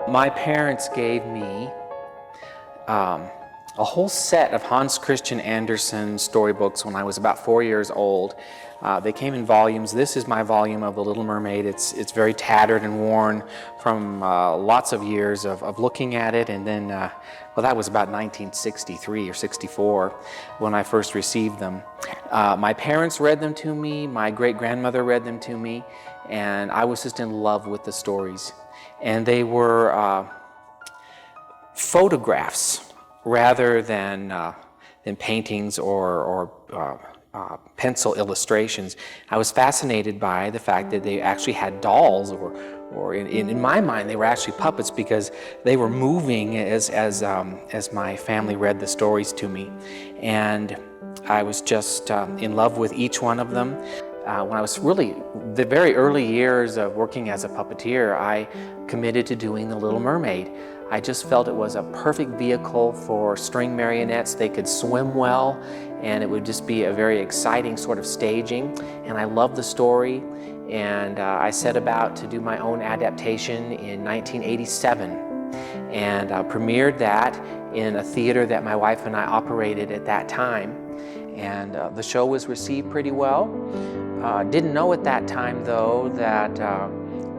My parents gave me a whole set of Hans Christian Andersen storybooks when I was about 4 years old. They came in volumes. This is my volume of The Little Mermaid. It's very tattered and worn from lots of years of looking at it, and then, well, that was about 1963 or 64 when I first received them. My parents read them to me, my great-grandmother read them to me, and I was just in love with the stories. And they were photographs rather than paintings or pencil illustrations. I was fascinated by the fact that they actually had dolls, or in my mind they were actually puppets, because they were moving as my family read the stories to me, and I was just in love with each one of them. When I was really the very early years of working as a puppeteer, I committed to doing The Little Mermaid. I just felt it was a perfect vehicle for string marionettes. They could swim well, and it would just be a very exciting sort of staging. And I loved the story, and I set about to do my own adaptation in 1987, and premiered that in a theater that my wife and I operated at that time. And the show was received pretty well. Didn't know at that time, though, that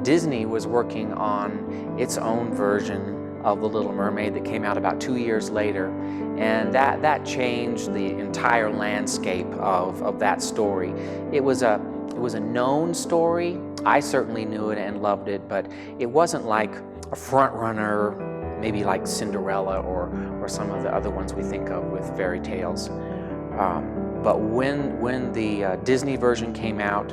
Disney was working on its own version of The Little Mermaid that came out about 2 years later, and that changed the entire landscape of that story. It was a known story. I certainly knew it and loved it, but it wasn't like a front runner, maybe like Cinderella or some of the other ones we think of with fairy tales. But when the Disney version came out,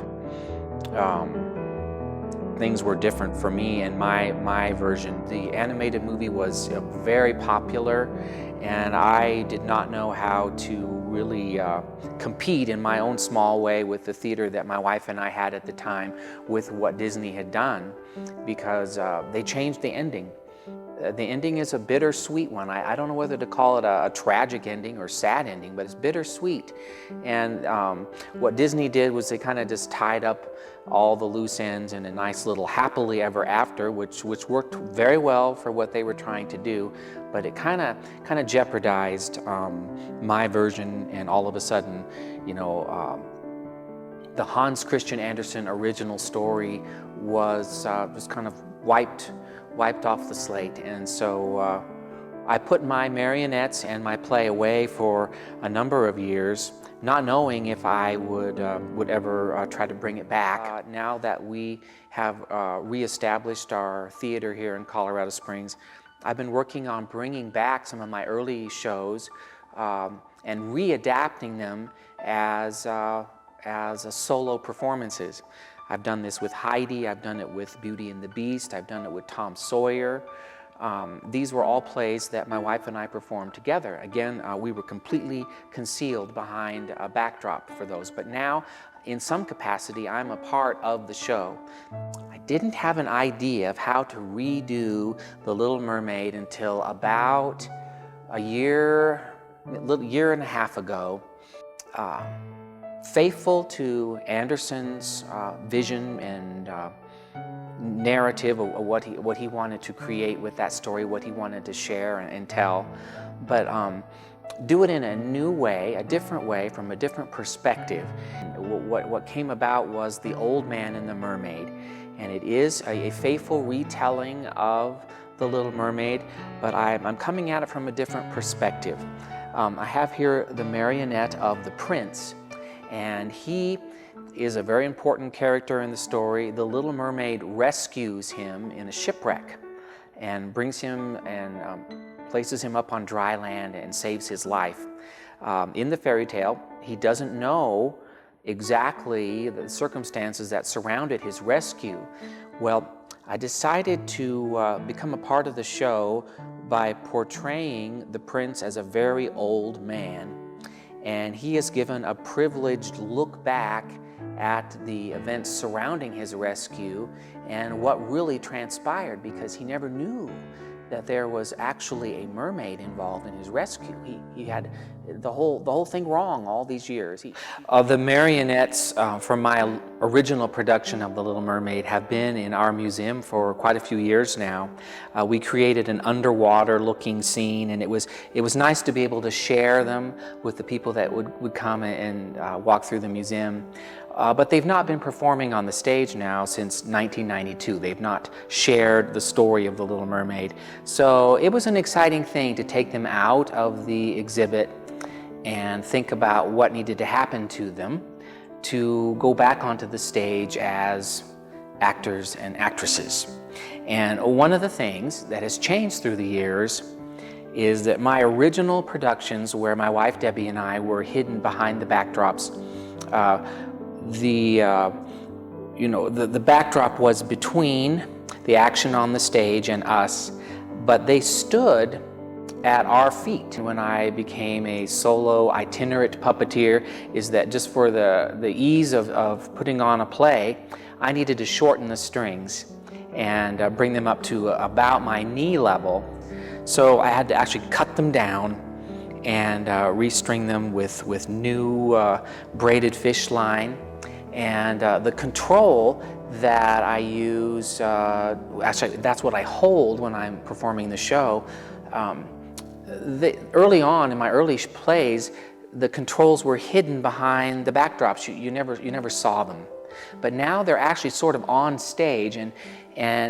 things were different for me and my version. The animated movie was very popular, and I did not know how to really compete in my own small way with the theater that my wife and I had at the time with what Disney had done, because they changed the ending. The ending is a bittersweet one. I don't know whether to call it a tragic ending or sad ending, but it's bittersweet. And what Disney did was they kind of just tied up all the loose ends in a nice little happily ever after, which worked very well for what they were trying to do, but it kind of jeopardized my version, and all of a sudden, you know, the Hans Christian Andersen original story was just kind of wiped off the slate. And so I put my marionettes and my play away for a number of years, not knowing if I would ever try to bring it back. Now that we have reestablished our theater here in Colorado Springs, I've been working on bringing back some of my early shows and readapting them as solo performances. I've done this with Heidi, I've done it with Beauty and the Beast, I've done it with Tom Sawyer. These were all plays that my wife and I performed together. Again, we were completely concealed behind a backdrop for those, but now, in some capacity, I'm a part of the show. I didn't have an idea of how to redo The Little Mermaid until about a year and a half ago. Faithful to Andersen's vision and narrative of what he wanted to create with that story, what he wanted to share and tell, but do it in a new way, a different way, from a different perspective. What came about was The Old Man and the Mermaid, and it is a faithful retelling of The Little Mermaid, but I'm coming at it from a different perspective. I have here the marionette of the prince, and he is a very important character in the story. The Little Mermaid rescues him in a shipwreck and brings him and places him up on dry land and saves his life. In the fairy tale, he doesn't know exactly the circumstances that surrounded his rescue. Well, I decided to become a part of the show by portraying the prince as a very old man. And he is given a privileged look back at the events surrounding his rescue and what really transpired, because he never knew that there was actually a mermaid involved in his rescue. He had the whole thing wrong all these years. The marionettes from my original production of The Little Mermaid have been in our museum for quite a few years now. We created an underwater looking scene, and it was nice to be able to share them with the people that would come and walk through the museum. But they've not been performing on the stage now since 1992. They've not shared the story of The Little Mermaid. So it was an exciting thing to take them out of the exhibit and think about what needed to happen to them to go back onto the stage as actors and actresses. And one of the things that has changed through the years is that my original productions, where my wife Debbie and I were hidden behind the backdrops, the backdrop was between the action on the stage and us, but they stood at our feet. When I became a solo itinerant puppeteer, is that just for the ease of putting on a play, I needed to shorten the strings and bring them up to about my knee level. So I had to actually cut them down and restring them with new braided fish line. And the control that I use, actually that's what I hold when I'm performing the show. Early on in my early plays, the controls were hidden behind the backdrops. You never saw them. But now they're actually sort of on stage, and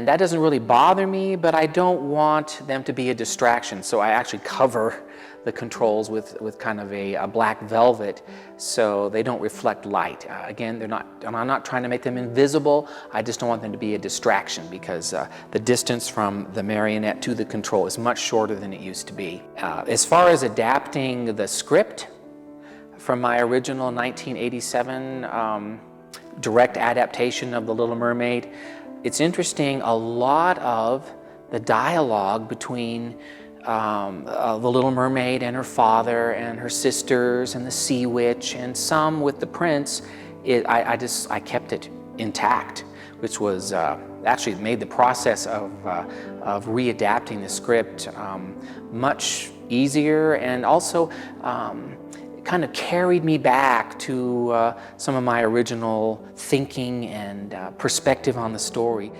that doesn't really bother me, but I don't want them to be a distraction. So I actually cover the controls with kind of a black velvet so they don't reflect light. Again, I'm not trying to make them invisible. I just don't want them to be a distraction, because the distance from the marionette to the control is much shorter than it used to be. As far as adapting the script from my original 1987 direct adaptation of The Little Mermaid, it's interesting. A lot of the dialogue between the Little Mermaid and her father and her sisters and the Sea Witch and some with the prince, I kept it intact, which was actually made the process of readapting the script much easier, and also kind of carried me back to some of my original thinking and perspective on the story.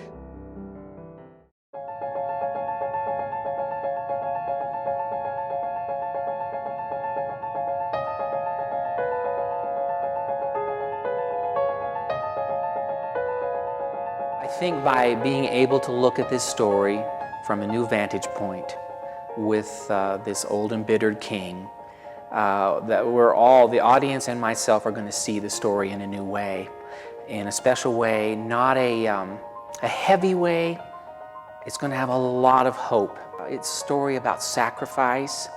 I think by being able to look at this story from a new vantage point with this old embittered king, that we're all, the audience and myself, are going to see the story in a new way, in a special way, not a heavy way. It's going to have a lot of hope. It's a story about sacrifice.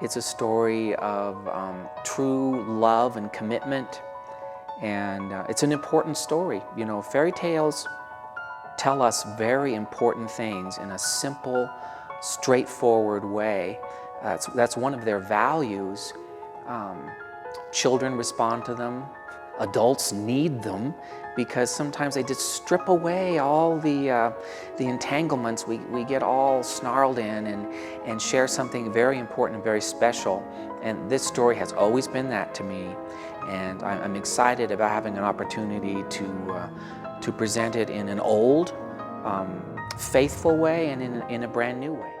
It's a story of true love and commitment, and it's an important story. You know, fairy tales tell us very important things in a simple, straightforward way. That's one of their values. Children respond to them. Adults need them, because sometimes they just strip away all the entanglements. We get all snarled in and share something very important and very special. And this story has always been that to me. And I'm excited about having an opportunity to present it in an old, faithful way and in a brand new way.